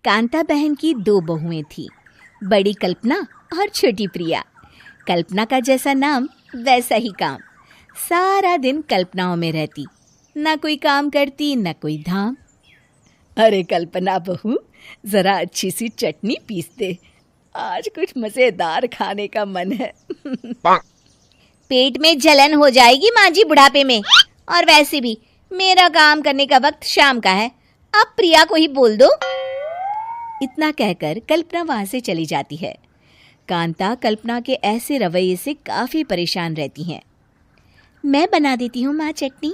कांता बहन की दो बहुएं थीं, बड़ी कल्पना और छोटी प्रिया। कल्पना का जैसा नाम वैसा ही काम। सारा दिन कल्पनाओं में रहती, ना कोई काम करती ना कोई धाम। अरे कल्पना बहू, जरा अच्छी सी चटनी पीस दे, आज कुछ मजेदार खाने का मन है। पेट में जलन हो जाएगी माँ जी बुढ़ापे में, और वैसे भी मेरा काम करने का वक्त शाम का है, आप प्रिया को ही बोल दो। इतना कहकर कल्पना वहां से चली जाती है। कांता कल्पना के ऐसे रवैये से काफी परेशान रहती हैं। मैं बना देती हूँ माँ चटनी,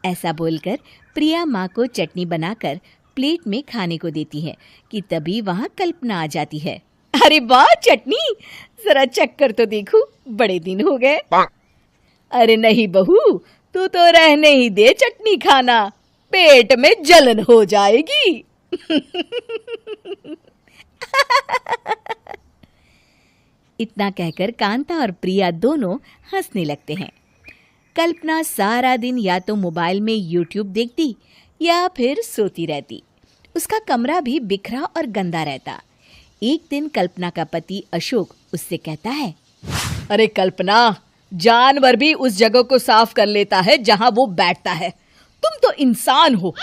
ऐसा बोलकर प्रिया माँ को चटनी बनाकर प्लेट में खाने को देती है कि तभी वहां कल्पना आ जाती है। अरे वाह चटनी, जरा चक्कर तो देखूं, बड़े दिन हो गए। अरे नहीं बहू, तू तो रहने ही दे चटनी खाना, पेट में जलन हो जाएगी। इतना कहकर कांता और प्रिया दोनों हंसने लगते हैं। कल्पना सारा दिन या तो मोबाइल में यूट्यूब देखती या फिर सोती रहती। उसका कमरा भी बिखरा और गंदा रहता। एक दिन कल्पना का पति अशोक उससे कहता है, अरे कल्पना, जानवर भी उस जगह को साफ कर लेता है जहां वो बैठता है, तुम तो इंसान हो,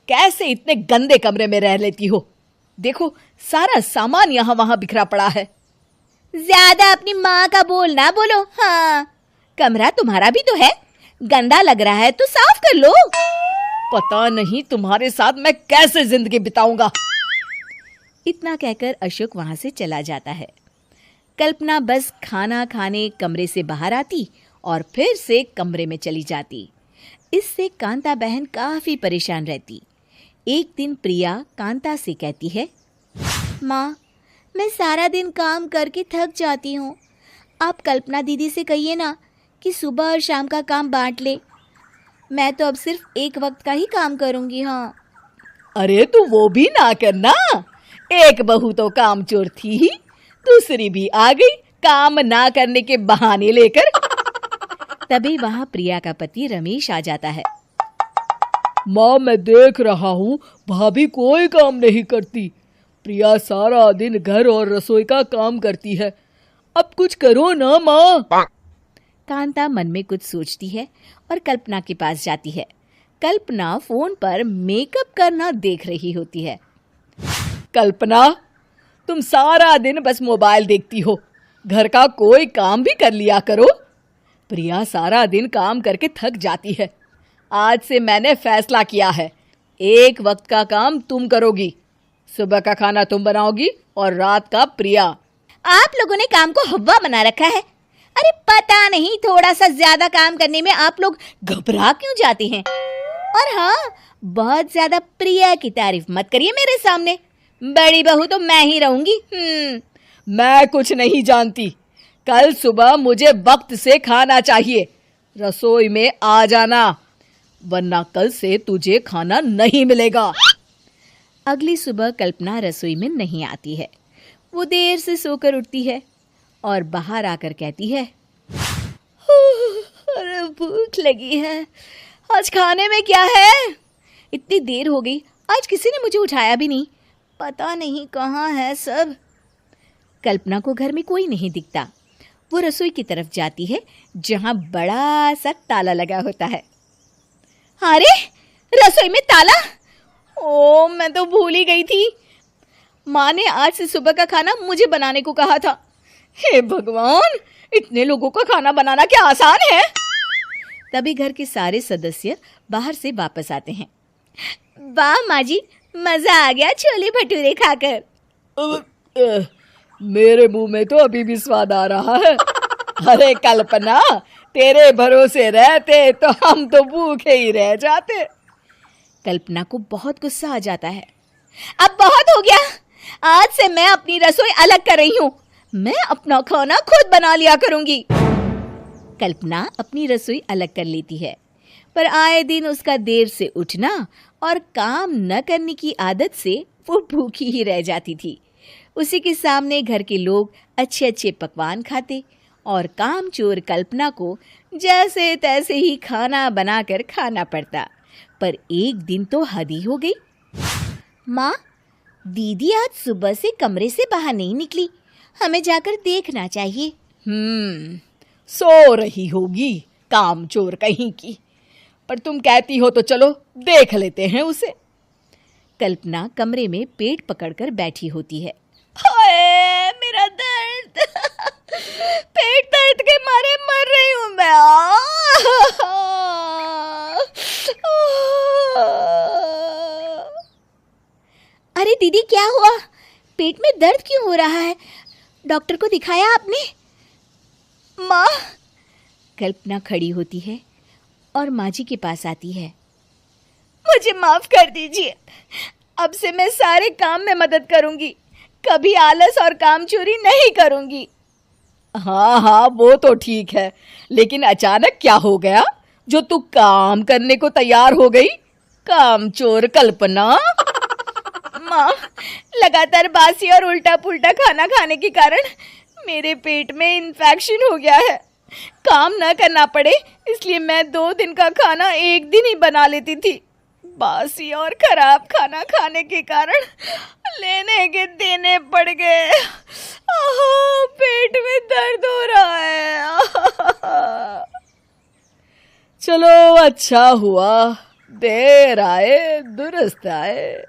कैसे इतने गंदे कमरे में रह लेती हो? देखो सारा सामान यहाँ वहां बिखरा पड़ा है। ज्यादा अपनी माँ का बोल ना बोलो। हाँ, कमरा तुम्हारा भी तो है, गंदा लग रहा है तो साफ कर लो। पता नहीं तुम्हारे साथ मैं कैसे जिंदगी बिताऊंगा। इतना कहकर अशोक वहां से चला जाता है। कल्पना बस खाना खाने कमरे से बाहर आती और फिर से कमरे में चली जाती। इससे कांता बहन काफी परेशान रहती। एक दिन प्रिया कांता से कहती है, माँ, मैं सारा दिन काम करके थक जाती हूँ, आप कल्पना दीदी से कहिए ना कि सुबह और शाम का काम बांट ले, मैं तो अब सिर्फ एक वक्त का ही काम करूँगी। हाँ। अरे तू वो भी ना करना, एक बहू तो कामचोर थी ही, दूसरी भी आ गई काम ना करने के बहाने लेकर। तभी वहां प्रिया का पति रमेश आ जाता है। माँ, मैं देख रहा हूँ भाभी कोई काम नहीं करती, प्रिया सारा दिन घर और रसोई का काम करती है, अब कुछ करो ना माँ। कांता मन में कुछ सोचती है और कल्पना के पास जाती है। कल्पना फोन पर मेकअप करना देख रही होती है। कल्पना, तुम सारा दिन बस मोबाइल देखती हो, घर का कोई काम भी कर लिया करो। प्रिया सारा दिन काम करके थक जाती है, आज से मैंने फैसला किया है, एक वक्त का काम तुम करोगी, सुबह का खाना तुम बनाओगी और रात का प्रिया। आप लोगों ने काम को हव्वा बना रखा है। अरे पता नहीं थोड़ा सा ज्यादा काम करने में आप लोग घबरा क्यों जाते हैं। और हाँ, बहुत ज्यादा प्रिया की तारीफ मत करिए मेरे सामने, बड़ी बहू तो मैं ही रहूंगी। मैं कुछ नहीं जानती, कल सुबह मुझे वक्त से खाना चाहिए, रसोई में आ जाना, वरना कल से तुझे खाना नहीं मिलेगा। अगली सुबह कल्पना रसोई में नहीं आती है। वो देर से सोकर उठती है और बाहर आकर कहती है, अरे भूख लगी है, आज खाने में क्या है? इतनी देर हो गई, आज किसी ने मुझे उठाया भी नहीं, पता नहीं कहाँ है सब। कल्पना को घर में कोई नहीं दिखता। वो रसोई की तरफ जाती है जहाँ बड़ा सा ताला लगा होता है। अरे रसोई में ताला! ओ, मैं तो भूल ही गई थी। माँ ने आज से सुबह का खाना मुझे बनाने को कहा था। हे भगवान, इतने लोगों का खाना बनाना क्या आसान है? तभी घर के सारे सदस्य बाहर से वापस आते हैं। वाह माँ जी, मजा आ गया छोले भटूरे खाकर। मेरे मुंह में तो अभी भी स्वाद आ रहा है। अरे कल्पना, तेरे भरोसे रहते तो हम तो भूखे ही रह जाते। कल्पना को बहुत गुस्सा आ जाता है। अब बहुत हो गया, आज से मैं अपनी रसोई अलग कर रही हूँ, मैं अपना खाना खुद बना लिया करूंगी। कल्पना अपनी रसोई अलग कर लेती है, पर आए दिन उसका देर से उठना और काम न करने की आदत से वो भूखी ही रह जाती थी। उसी के सामने घर के लोग अच्छे अच्छे पकवान खाते और कामचोर कल्पना को जैसे तैसे ही खाना बनाकर खाना पड़ता। पर एक दिन तो हद ही हो गई। माँ, दीदी आज सुबह से कमरे से बाहर नहीं निकली, हमें जाकर देखना चाहिए। सो रही होगी कामचोर कहीं की, पर तुम कहती हो तो चलो देख लेते हैं उसे। कल्पना कमरे में पेट पकड़कर बैठी होती है। हाय मेरा दर्द पेट दर्द के मारे मर रही हूं मैं। अरे दीदी क्या हुआ? पेट में दर्द क्यों हो रहा है? डॉक्टर को दिखाया आपने? माँ। कल्पना खड़ी होती है और माँ जी के पास आती है। मुझे माफ कर दीजिए, अब से मैं सारे काम में मदद करूंगी, कभी आलस और काम चोरी नहीं करूंगी। हाँ हाँ वो तो ठीक है, लेकिन अचानक क्या हो गया जो तू काम करने को तैयार हो गई? कामचोर कल्पना। माँ, लगातार बासी और उल्टा पुल्टा खाना खाने के कारण मेरे पेट में इन्फेक्शन हो गया है। काम न करना पड़े इसलिए मैं 2 दिन का खाना एक दिन ही बना लेती थी। बासी और खराब खाना खाने के कारण लेने के देने पड़ गए। पेट में दर्द हो रहा है। चलो अच्छा हुआ, देर आए दुरुस्त आए।